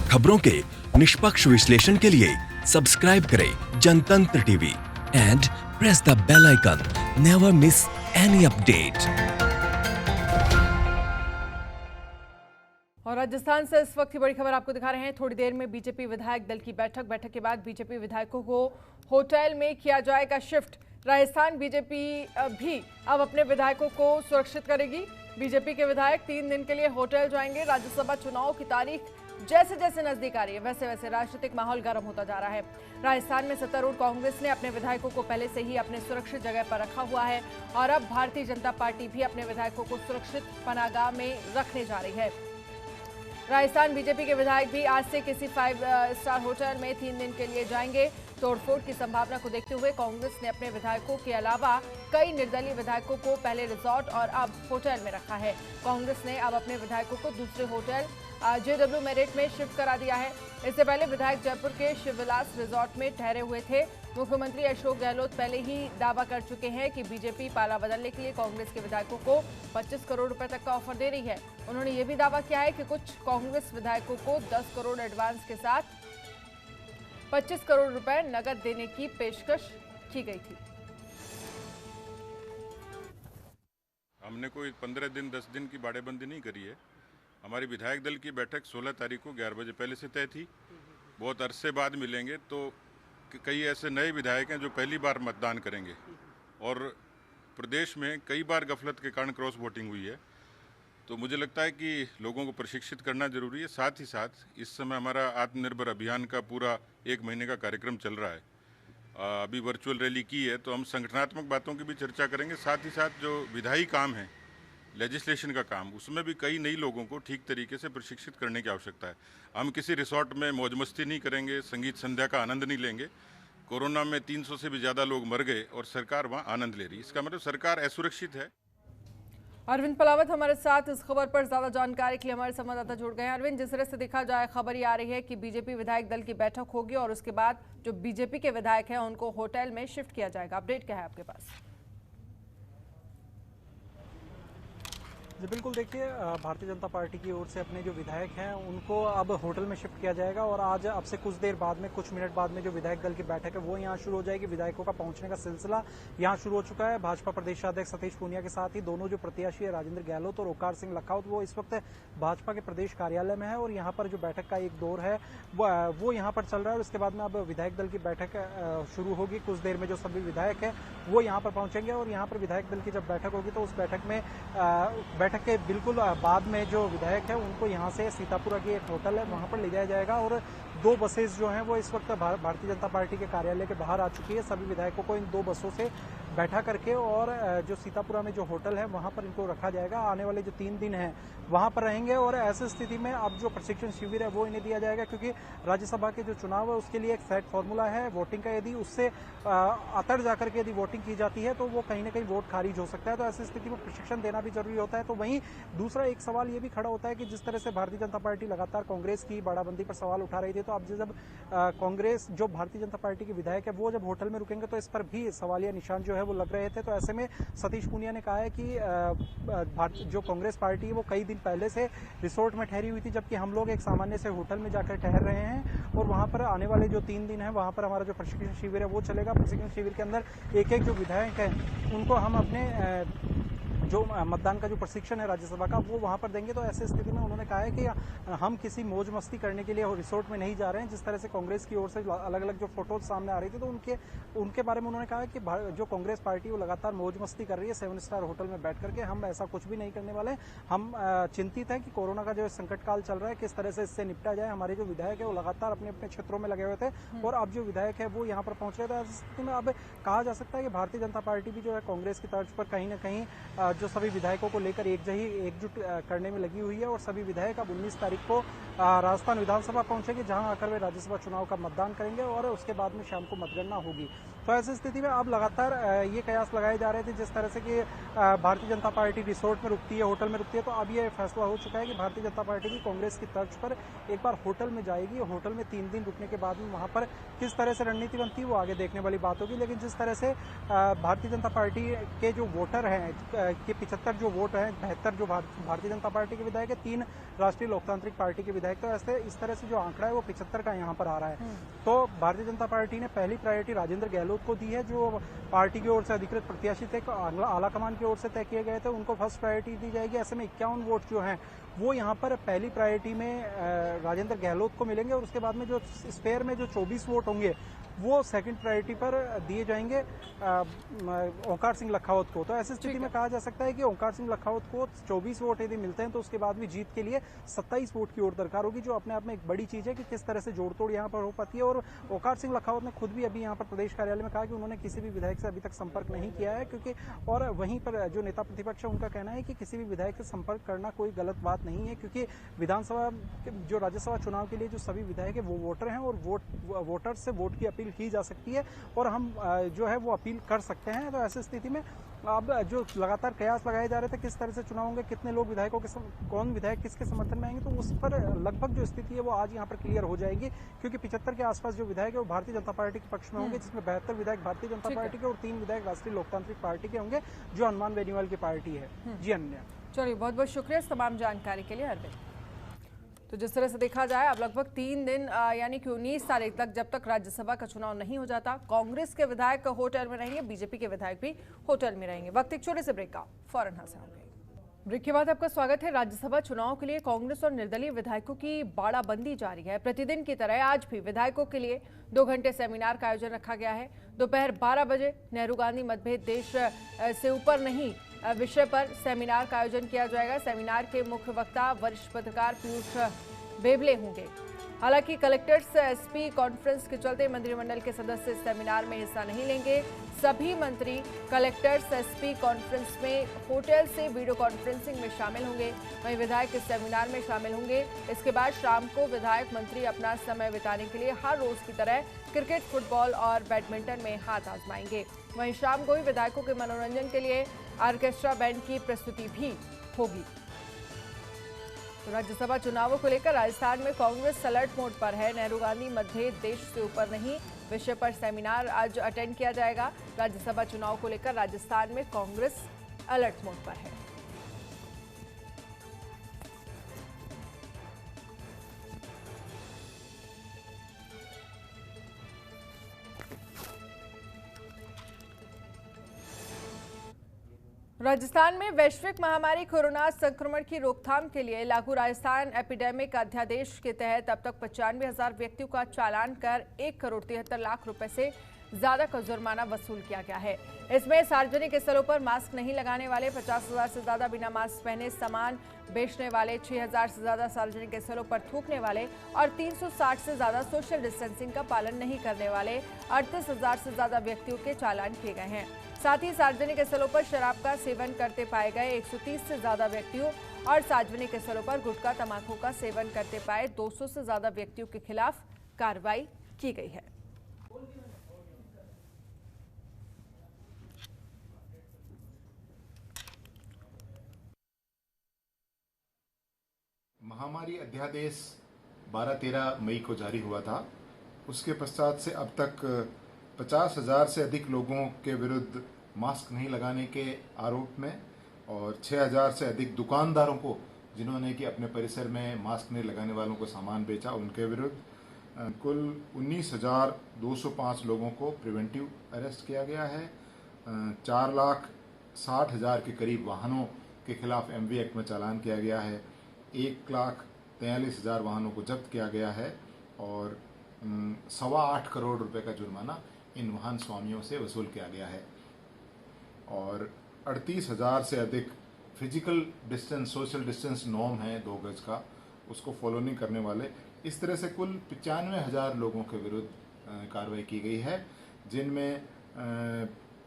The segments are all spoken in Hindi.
खबरों के निष्पक्ष विश्लेषण के लिए सब्सक्राइब करें Jantantra TV and press the bell icon. Never miss any update. और राजस्थान से इस वक्त की बड़ी खबर आपको दिखा रहे हैं। थोड़ी देर में बीजेपी विधायक दल की बैठक के बाद बीजेपी विधायकों को होटल में किया जाएगा शिफ्ट। राजस्थान बीजेपी भी अब अपने विधायकों को सुरक्षित करेगी। बीजेपी के विधायक 3 दिन के लिए होटल जाएंगे। राज्यसभा चुनाव की तारीख जैसे जैसे नजदीक आ रही है वैसे वैसे राजनीतिक माहौल गर्म होता जा रहा है। राजस्थान में सत्तारूढ़ कांग्रेस ने अपने विधायकों को पहले से ही अपने सुरक्षित जगह पर रखा हुआ है और अब भारतीय जनता पार्टी भी अपने विधायकों को सुरक्षित पनाहगाह में रखने जा रही है। राजस्थान बीजेपी के विधायक भी आज से किसी 5 स्टार होटल में 3 दिन के लिए जाएंगे। तोड़फोड़ की संभावना को देखते हुए कांग्रेस ने अपने विधायकों के अलावा कई निर्दलीय विधायकों को पहले रिजॉर्ट और अब होटल में रखा है। कांग्रेस ने अब अपने विधायकों को दूसरे होटल JW मेरिट में शिफ्ट करा दिया है। इससे पहले विधायक जयपुर के शिवविलास रिजॉर्ट में ठहरे हुए थे। मुख्यमंत्री अशोक गहलोत पहले ही दावा कर चुके हैं कि बीजेपी पाला बदलने के लिए कांग्रेस के विधायकों को 25 करोड़ रुपए तक का ऑफर दे रही है। उन्होंने ये भी दावा किया है कि कुछ कांग्रेस विधायकों को 10 करोड़ एडवांस के साथ 25 करोड़ रुपए नकद देने की पेशकश की गई थी। हमने कोई 15 दिन 10 दिन की बाड़ेबंदी नहीं करी है। हमारी विधायक दल की बैठक 16 तारीख को 11 बजे पहले से तय थी। बहुत अरसे बाद मिलेंगे तो कई ऐसे नए विधायक हैं जो पहली बार मतदान करेंगे और प्रदेश में कई बार गफलत के कारण क्रॉस वोटिंग हुई है। तो मुझे लगता है कि लोगों को प्रशिक्षित करना जरूरी है। साथ ही साथ इस समय हमारा आत्मनिर्भर अभियान का पूरा 1 महीने का कार्यक्रम चल रहा है। अभी वर्चुअल रैली की है तो हम संगठनात्मक बातों की भी चर्चा करेंगे। साथ ही साथ जो विधायी काम है, लेजिस्लेशन का काम, उसमें भी कई नई लोगों को ठीक तरीके से प्रशिक्षित करने की आवश्यकता है। हम किसी रिसोर्ट में मौज मस्ती नहीं करेंगे, संगीत संध्या का आनंद नहीं लेंगे। कोरोना में 300 से भी ज़्यादा लोग मर गए और सरकार वहाँ आनंद ले रही है। इसका मतलब सरकार असुरक्षित है। अरविंद पलावत हमारे साथ इस खबर पर ज्यादा जानकारी के लिए हमारे संवाददाता जुड़ गए हैं। अरविंद, जिस तरह से देखा जाए खबर ये आ रही है कि बीजेपी विधायक दल की बैठक होगी और उसके बाद जो बीजेपी के विधायक हैं उनको होटल में शिफ्ट किया जाएगा। अपडेट क्या है आपके पास? जी बिल्कुल, देखिए भारतीय जनता पार्टी की ओर से अपने जो विधायक हैं उनको अब होटल में शिफ्ट किया जाएगा और आज अब से कुछ देर बाद में, कुछ मिनट बाद में जो विधायक दल की बैठक है वो यहाँ शुरू हो जाएगी। विधायकों का पहुंचने का सिलसिला यहाँ शुरू हो चुका है। भाजपा प्रदेशाध्यक्ष सतीश पूनिया के साथ ही दोनों जो प्रत्याशी है राजेंद्र गहलोत और ओकार सिंह लखावत, वो इस वक्त भाजपा के प्रदेश कार्यालय में है और यहाँ पर जो बैठक का एक दौर है वो यहाँ पर चल रहा है। और उसके बाद में अब विधायक दल की बैठक शुरू होगी। कुछ देर में जो सभी विधायक है वो यहाँ पर पहुंचेंगे और यहाँ पर विधायक दल की जब बैठक होगी तो उस बैठक में बैठक के बिल्कुल बाद में जो विधायक है उनको यहाँ से सीतापुरा की एक होटल है वहाँ पर ले जाया जाएगा और 2 बसेस जो हैं वो इस वक्त भारतीय जनता पार्टी के कार्यालय के बाहर आ चुकी है। सभी विधायकों को इन 2 बसों से बैठा करके और जो सीतापुरा में जो होटल है वहाँ पर इनको रखा जाएगा। आने वाले जो 3 दिन हैं वहाँ पर रहेंगे और ऐसी स्थिति में अब जो प्रशिक्षण शिविर है वो इन्हें दिया जाएगा, क्योंकि राज्यसभा के जो चुनाव है उसके लिए एक सेट फॉर्मूला है वोटिंग का। यदि उससे अतर जाकर के यदि वोटिंग की जाती है तो वो कहीं ना कहीं वोट खारिज हो सकता है। तो ऐसी स्थिति में प्रशिक्षण देना भी जरूरी होता है। तो वहीं दूसरा एक सवाल ये भी खड़ा होता है कि जिस तरह से भारतीय जनता पार्टी लगातार कांग्रेस की बाड़ाबंदी पर सवाल उठा रही थी, तो अब जब कांग्रेस जो भारतीय जनता पार्टी के विधायक है वो जब होटल में रुकेंगे तो इस पर भी सवालिया निशान जो है वो लग रहे थे। तो ऐसे में सतीश पूनिया ने कहा है कि जो कांग्रेस पार्टी है वो कई दिन पहले से रिसोर्ट में ठहरी हुई थी, जबकि हम लोग एक सामान्य से होटल में जाकर ठहर रहे हैं और वहां पर आने वाले जो 3 दिन है वहां पर हमारा जो प्रशिक्षण शिविर है वो चलेगा। प्रशिक्षण शिविर के अंदर एक जो विधायक है उनको हम अपने जो मतदान का जो प्रशिक्षण है राज्यसभा का वो वहां पर देंगे। तो ऐसी स्थिति में उन्होंने कहा है कि हम किसी मौज मस्ती करने के लिए रिसोर्ट में नहीं जा रहे हैं। जिस तरह से कांग्रेस की ओर से अलग अलग जो फोटोज सामने आ रही थी तो उनके बारे में उन्होंने कहा कि जो कांग्रेस पार्टी वो लगातार मौज मस्ती कर रही है 7 स्टार होटल में बैठ करके। हम ऐसा कुछ भी नहीं करने वाले। हम चिंतित हैं कि कोरोना का जो संकट काल चल रहा है किस तरह से इससे निपटा जाए। हमारे जो विधायक है वो लगातार अपने अपने क्षेत्रों में लगे हुए थे और अब जो विधायक है वो यहाँ पर पहुंच रहे थे। ऐसी स्थिति में अब कहा जा सकता है कि भारतीय जनता पार्टी भी जो है कांग्रेस की तर्ज पर कहीं ना कहीं जो सभी विधायकों को लेकर एकजुट करने में लगी हुई है और सभी विधायक अब 19 तारीख को राजस्थान विधानसभा पहुंचेंगे, जहां आकर वे राज्यसभा चुनाव का मतदान करेंगे और उसके बाद में शाम को मतगणना होगी। तो ऐसी स्थिति में अब लगातार ये कयास लगाए जा रहे थे, जिस तरह से कि भारतीय जनता पार्टी रिसोर्ट में रुकती है, होटल में रुकती है, तो अब ये फैसला हो चुका है कि भारतीय जनता पार्टी भी कांग्रेस की तर्ज पर एक बार होटल में जाएगी। होटल में 3 दिन रुकने के बाद में वहां पर किस तरह से रणनीति बनती है वो आगे देखने वाली बात होगी। लेकिन जिस तरह से भारतीय जनता पार्टी के जो वोटर हैं कि 75 जो वोट हैं, 72 जो भारतीय जनता पार्टी के विधायक है, 3 राष्ट्रीय लोकतांत्रिक पार्टी के विधायक, तो ऐसे इस तरह से जो आंकड़ा है वो 75 का यहाँ पर आ रहा है। तो भारतीय जनता पार्टी ने पहली प्रायोरिटी राजेंद्र गहलोत को दी है, जो पार्टी की ओर से अधिकृत प्रत्याशी थे, आला कमान की ओर से तय किए गए थे, उनको फर्स्ट प्रायोरिटी दी जाएगी। ऐसे में 51 वोट जो हैं वो यहाँ पर पहली प्रायोरिटी में राजेंद्र गहलोत को मिलेंगे और उसके बाद में जो स्पेयर में जो 24 वोट होंगे वो सेकंड प्रायोरिटी पर दिए जाएंगे ओंकार सिंह लखावत को। तो ऐसी स्थिति में कहा जा सकता है कि ओंकार सिंह लखावत को 24 वोट यदि मिलते हैं तो उसके बाद भी जीत के लिए 27 वोट की ओर दरकार होगी, जो अपने आप में एक बड़ी चीज है कि किस तरह से जोड़तोड़ यहाँ पर हो पाती है। और ओंकार सिंह लखावत ने खुद भी अभी यहाँ पर प्रदेश कार्यालय में कहा कि उन्होंने किसी भी विधायक से अभी तक संपर्क नहीं किया है, क्योंकि और वहीं पर जो नेता प्रतिपक्ष है उनका कहना है कि किसी भी विधायक से संपर्क करना कोई गलत बात नहीं है, क्योंकि विधानसभा जो राज्यसभा चुनाव के लिए जो सभी विधायक है वो वोटर हैं और वोटर से वोट की अपील की जा सकती है और हम जो है वो अपील कर सकते हैं। तो ऐसी स्थिति में अब जो लगातार कयास लगाए जा रहे थे किस तरह से चुनाव होंगे, कितने लोग विधायकों के कौन विधायक किसके समर्थन में आएंगे, तो उस पर लगभग जो स्थिति है वो आज यहाँ पर क्लियर हो जाएगी, क्योंकि 75 के आसपास जो विधायक है वो भारतीय जनता पार्टी के पक्ष में होंगे, जिसमें 72 विधायक भारतीय जनता पार्टी के और 3 विधायक राष्ट्रीय लोकतांत्रिक पार्टी के होंगे, जो हनुमान बेनीवाल की पार्टी है। जी अन्य चलिए, बहुत बहुत शुक्रिया इस तमाम जानकारी के लिए अरविंद। तो जिस तरह से देखा जाए अब लगभग 3 दिन यानी कि 19 तारीख तक, जब तक राज्यसभा का चुनाव नहीं हो जाता, कांग्रेस के विधायक होटल में रहेंगे, बीजेपी के विधायक भी होटल में रहेंगे। वक्त एक छोटे से ब्रेक का, फौरन हाजिर होंगे। ब्रेक के बाद आपका स्वागत है। राज्यसभा चुनाव के लिए कांग्रेस और निर्दलीय विधायकों की बाड़ाबंदी जारी है। प्रतिदिन की तरह आज भी विधायकों के लिए 2 घंटे सेमिनार का आयोजन रखा गया है। दोपहर 12 बजे नेहरू गांधी मतभेद देश से ऊपर नहीं विषय पर सेमिनार का आयोजन किया जाएगा। सेमिनार के मुख्य वक्ता वरिष्ठ पत्रकार पीयूष बेबले होंगे। हालांकि कलेक्टर्स एसपी कॉन्फ्रेंस के चलते मंत्रिमंडल के सदस्य इस सेमिनार में हिस्सा नहीं लेंगे। सभी मंत्री कलेक्टर्स एसपी कॉन्फ्रेंस में होटल से वीडियो कॉन्फ्रेंसिंग में शामिल होंगे। वहीं विधायक इस सेमिनार में शामिल होंगे। इसके बाद शाम को विधायक मंत्री अपना समय बिताने के लिए हर रोज की तरह क्रिकेट, फुटबॉल और बैडमिंटन में हाथ आजमाएंगे। वहीं शाम को ही विधायकों के मनोरंजन के लिए ऑर्केस्ट्रा बैंड की प्रस्तुति भी होगी। तो राज्यसभा चुनावों को लेकर राजस्थान में कांग्रेस अलर्ट मोड पर है। नेहरू गांधी मतभेद देश से ऊपर नहीं विषय पर सेमिनार आज अटेंड किया जाएगा। राज्यसभा चुनाव को लेकर राजस्थान में कांग्रेस अलर्ट मोड पर है। राजस्थान में वैश्विक महामारी कोरोना संक्रमण की रोकथाम के लिए लागू राजस्थान एपिडेमिक अध्यादेश के तहत अब तक 95,000 व्यक्तियों का चालान कर 1,73 लाख रुपए से ज्यादा का जुर्माना वसूल किया गया है। इसमें सार्वजनिक स्थलों पर मास्क नहीं लगाने वाले, 50,000 से ज्यादा बिना मास्क पहने सामान बेचने वाले, 6,000 से ज्यादा सार्वजनिक स्थलों पर थूकने वाले और 360 से ज्यादा सोशल डिस्टेंसिंग का पालन नहीं करने वाले 38,000 से ज्यादा व्यक्तियों के चालान किए गए हैं। साथ ही सार्वजनिक स्थलों पर शराब का सेवन करते पाए गए 130 से ज्यादा व्यक्तियों और सार्वजनिक स्थलों पर गुटखा, तंबाकू का सेवन करते पाए 200 से ज्यादा व्यक्तियों के खिलाफ कार्रवाई की गई है। महामारी अध्यादेश 12-13 मई को जारी हुआ था। उसके पश्चात से अब तक 50,000 से अधिक लोगों के विरुद्ध मास्क नहीं लगाने के आरोप में और 6,000 से अधिक दुकानदारों को, जिन्होंने कि अपने परिसर में मास्क नहीं लगाने वालों को सामान बेचा, उनके विरुद्ध कुल 19,205 लोगों को प्रिवेंटिव अरेस्ट किया गया है। 4,60,000 के करीब वाहनों के खिलाफ MV एक्ट में चालान किया गया है। 1,43,000 वाहनों को जब्त किया गया है और 8.25 करोड़ रुपए का जुर्माना इन वाहन स्वामियों से वसूल किया गया है और 38,000 से अधिक physical distance, social distance norm है 2 गज का, उसको फॉलो नहीं करने वाले, इस तरह से कुल 95,000 लोगों के विरुद्ध कार्रवाई की गई है, जिनमें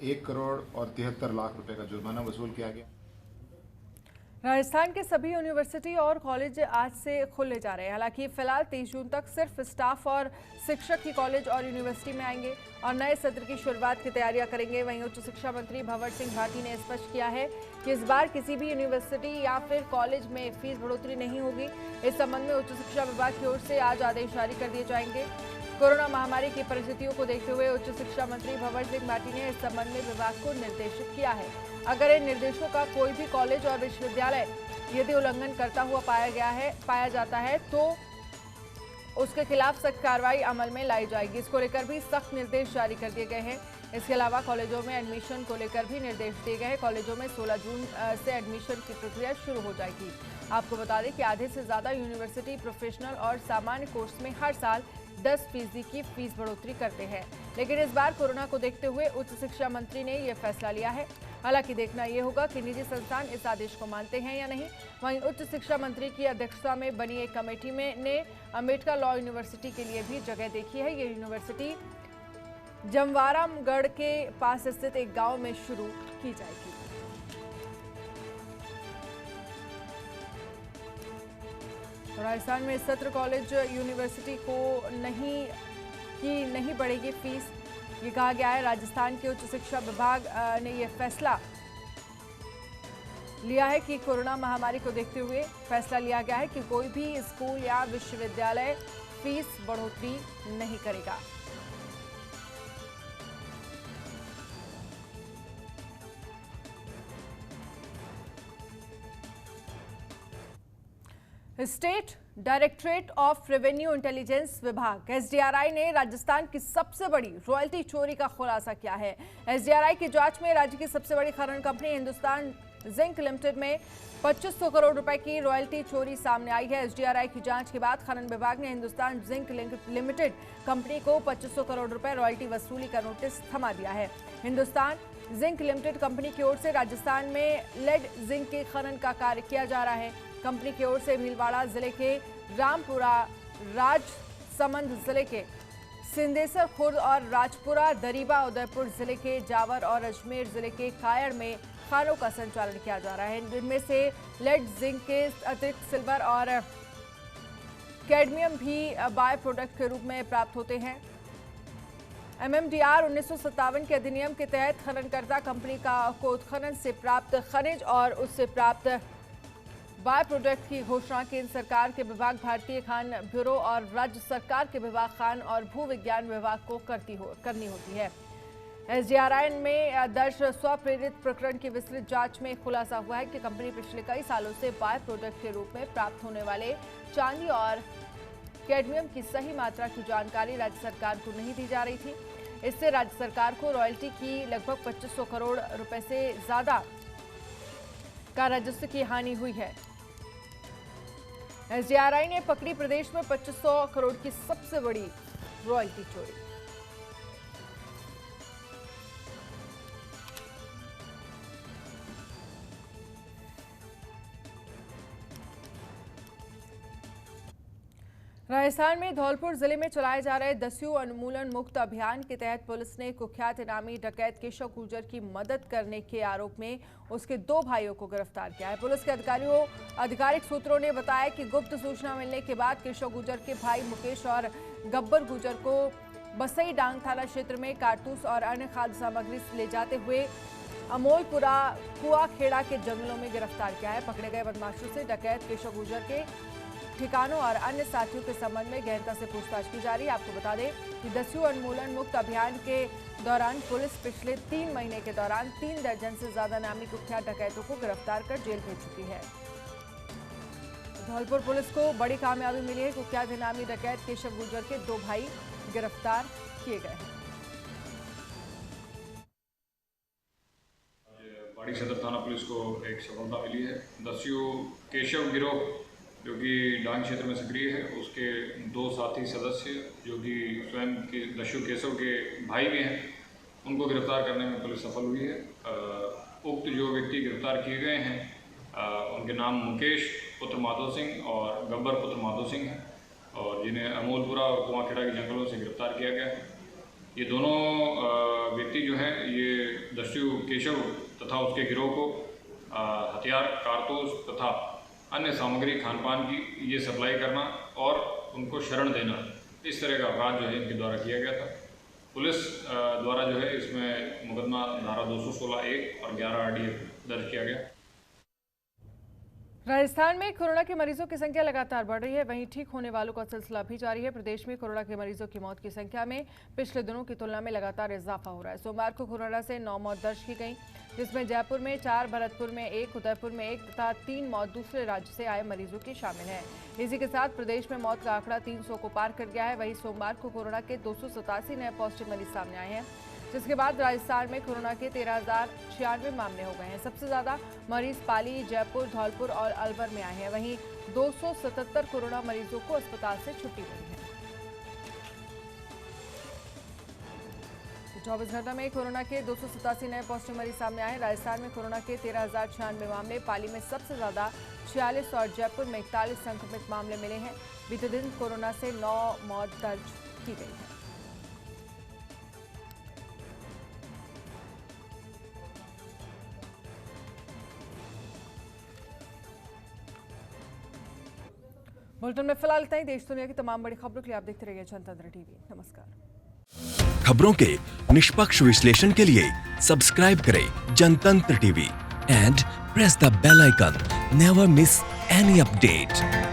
1 करोड़ और 73 लाख रुपए का जुर्माना वसूल किया गया। राजस्थान के सभी यूनिवर्सिटी और कॉलेज आज से खुलने जा रहे हैं। हालांकि फिलहाल 23 जून तक सिर्फ स्टाफ और शिक्षक ही कॉलेज और यूनिवर्सिटी में आएंगे और नए सत्र की शुरुआत की तैयारियां करेंगे। वहीं उच्च शिक्षा मंत्री भंवर सिंह भाटी ने स्पष्ट किया है कि इस बार किसी भी यूनिवर्सिटी या फिर कॉलेज में फीस बढ़ोतरी नहीं होगी। इस संबंध में उच्च शिक्षा विभाग की ओर से आज आदेश जारी कर दिए जाएंगे। कोरोना महामारी की परिस्थितियों को देखते हुए उच्च शिक्षा मंत्री भंवर सिंह भाटी ने इस संबंध में विभाग को निर्देशित किया है। अगर इन निर्देशों का कोई भी कॉलेज और विश्वविद्यालय यदि उल्लंघन करता हुआ पाया जाता है तो उसके खिलाफ सख्त कार्रवाई अमल में लाई जाएगी। इसको लेकर भी सख्त निर्देश जारी कर दिए गए हैं। इसके अलावा कॉलेजों में एडमिशन को लेकर भी निर्देश दिए गए हैं। कॉलेजों में 16 जून से एडमिशन की प्रक्रिया शुरू हो जाएगी। आपको बता दें कि आधे से ज्यादा यूनिवर्सिटी प्रोफेशनल और सामान्य कोर्स में हर साल 10% की फीस बढ़ोतरी करते हैं, लेकिन इस बार कोरोना को देखते हुए उच्च शिक्षा मंत्री ने यह फैसला लिया है। हालांकि देखना यह होगा कि निजी संस्थान इस आदेश को मानते हैं या नहीं। वहीं उच्च शिक्षा मंत्री की अध्यक्षता में बनी एक कमेटी ने अम्बेडकर लॉ यूनिवर्सिटी के लिए भी जगह देखी है। ये यूनिवर्सिटी जमवारामगढ़ के पास स्थित एक गांव में शुरू की जाएगी। राजस्थान में सत्र कॉलेज यूनिवर्सिटी को नहीं बढ़ेगी फीस, ये कहा गया है। राजस्थान के उच्च शिक्षा विभाग ने यह फैसला लिया है कि कोरोना महामारी को देखते हुए फैसला लिया गया है कि कोई भी स्कूल या विश्वविद्यालय फीस बढ़ोतरी नहीं करेगा। State directorate of revenue intelligence विभाग एसडीआरआई ने राजस्थान की सबसे बड़ी रॉयल्टी चोरी का खुलासा किया है। एसडीआरआई की जांच में राज्य की सबसे बड़ी खनन कंपनी हिंदुस्तान जिंक लिमिटेड में 2500 करोड़ रुपए की रॉयल्टी चोरी सामने आई है। एसडीआरआई की जांच के बाद खनन विभाग ने हिंदुस्तान जिंक लिमिटेड कंपनी को 2500 करोड़ रुपए रॉयल्टी वसूली का नोटिस थमा दिया है। हिंदुस्तान जिंक लिमिटेड कंपनी की ओर से राजस्थान में लेड जिंक के खनन का कार्य किया जा रहा है। कंपनी की ओर से भीलवाड़ा जिले के रामपुरा, राजसमंद जिले के सिंदेसर खुर्द और राजपुरा, दरीबा उदयपुर जिले के जावर और अजमेर जिले के कायड़ में खानों का संचालन किया जा रहा है। जिनमें से लेड जिंक के अतिरिक्त सिल्वर और कैडमियम भी बाय प्रोडक्ट के रूप में प्राप्त होते हैं। MMDR 1957 के अधिनियम के तहत खननकर्ता कंपनी को उत्खनन से प्राप्त खनिज और उससे प्राप्त बाय प्रोडक्ट की घोषणा केंद्र सरकार के विभाग भारतीय खान ब्यूरो और राज्य सरकार के विभाग खान और भू विज्ञान विभाग को करनी होती है। एसडीआरआई में दर्ज स्वप्रेरित प्रकरण की विस्तृत जांच में खुलासा हुआ है कि कंपनी पिछले कई सालों से बाय प्रोडक्ट के रूप में प्राप्त होने वाले चांदी और कैडमियम की सही मात्रा की जानकारी राज्य सरकार को नहीं दी जा रही थी। इससे राज्य सरकार को रॉयल्टी की लगभग 2500 करोड़ रुपए से ज्यादा का राजस्व की हानि हुई है। एसडीआरआई ने पकड़ी प्रदेश में 2500 करोड़ की सबसे बड़ी रॉयल्टी चोरी। राजस्थान में धौलपुर जिले में चलाए जा रहे दस्यु उन्मूलन मुक्त अभियान के तहत पुलिस ने कुख्यात इनामी डकैत केशव गुर्जर की मदद करने के आरोप में उसके 2 भाइयों को गिरफ्तार किया है। पुलिस के आधिकारिक सूत्रों ने बताया कि गुप्त सूचना मिलने के बाद केशव गुर्जर के भाई मुकेश और गब्बर गुर्जर को बसई डांग थाना क्षेत्र में कारतूस और अन्य खाद्य सामग्री ले जाते हुए अमोलपुरा कुआखेड़ा के जंगलों में गिरफ्तार किया है। पकड़े गए बदमाशों से डकैत केशव गुर्जर के ठिकानों और अन्य साथियों के संबंध में गहनता से पूछताछ की जा रही है। आपको बता दें कि दस्यु उन्मूलन मुक्त अभियान के दौरान पुलिस पिछले 3 महीने के दौरान 3 दर्जन से ज्यादा नामी कुख्यात डकैतों को गिरफ्तार कर जेल भेज चुकी है। धौलपुर पुलिस को बड़ी कामयाबी मिली है। कुख्यात इनामी डकैत केशव गुर्जर के 2 भाई गिरफ्तार किए गए हैं। बाड़ी सदर थाना पुलिस को एक सफलता मिली है। दस्यु केशव गिरोह जो कि डांग क्षेत्र में सक्रिय है, उसके 2 साथी सदस्य जो कि स्वयं के दस्यु केशव के भाई भी हैं, उनको गिरफ्तार करने में पुलिस सफल हुई है। उक्त जो व्यक्ति गिरफ्तार किए गए हैं उनके नाम मुकेश पुत्र माधो सिंह और गब्बर पुत्र माधो सिंह हैं और जिन्हें अमोलपुरा और कुआखेड़ा के जंगलों से गिरफ्तार किया गया है। ये दोनों व्यक्ति जो हैं ये दस्यु केशव तथा उसके गिरोह को हथियार, कारतूस तथा अन्य सामग्री खान पान की ये सप्लाई करना और उनको शरण देना, इस तरह का अपराध जो है इनके द्वारा किया गया था। पुलिस द्वारा जो है इसमें मुकदमा धारा 216(1) और 11 RDF दर्ज किया गया। राजस्थान में कोरोना के मरीजों की संख्या लगातार बढ़ रही है, वहीं ठीक होने वालों का सिलसिला भी जारी है। प्रदेश में कोरोना के मरीजों की मौत की संख्या में पिछले दिनों की तुलना में लगातार इजाफा हो रहा है। सोमवार को कोरोना से 9 मौत दर्ज की गई, जिसमें जयपुर में 4, भरतपुर में 1, उदयपुर में 1 तथा 3 मौत दूसरे राज्य से आए मरीजों की शामिल है। इसी के साथ प्रदेश में मौत का आंकड़ा 300 को पार कर गया है। वहीं सोमवार को कोरोना के 287 नए पॉजिटिव मरीज सामने आए हैं, जिसके बाद राजस्थान में कोरोना के 13,096 मामले हो गए हैं। सबसे ज्यादा मरीज पाली, जयपुर, धौलपुर और अलवर में आए हैं। वहीं 277 कोरोना मरीजों को अस्पताल से छुट्टी मिली है। 24 घंटे में कोरोना के 287 नए पॉजिटिव मरीज सामने आए। राजस्थान में कोरोना के 13,096 मामले, पाली में सबसे ज्यादा 46 और जयपुर में 41 संक्रमित मामले मिले हैं। बीते दिन कोरोना से 9 मौत दर्ज की गई है। बुलेटिन में फिलहाल इतना ही। देश दुनिया की तमाम बड़ी खबरों के लिए आप देखते रहिए जनतंत्र टीवी। नमस्कार। खबरों के निष्पक्ष विश्लेषण के लिए सब्सक्राइब करें Jantantra TV and press the bell icon. Never miss any update.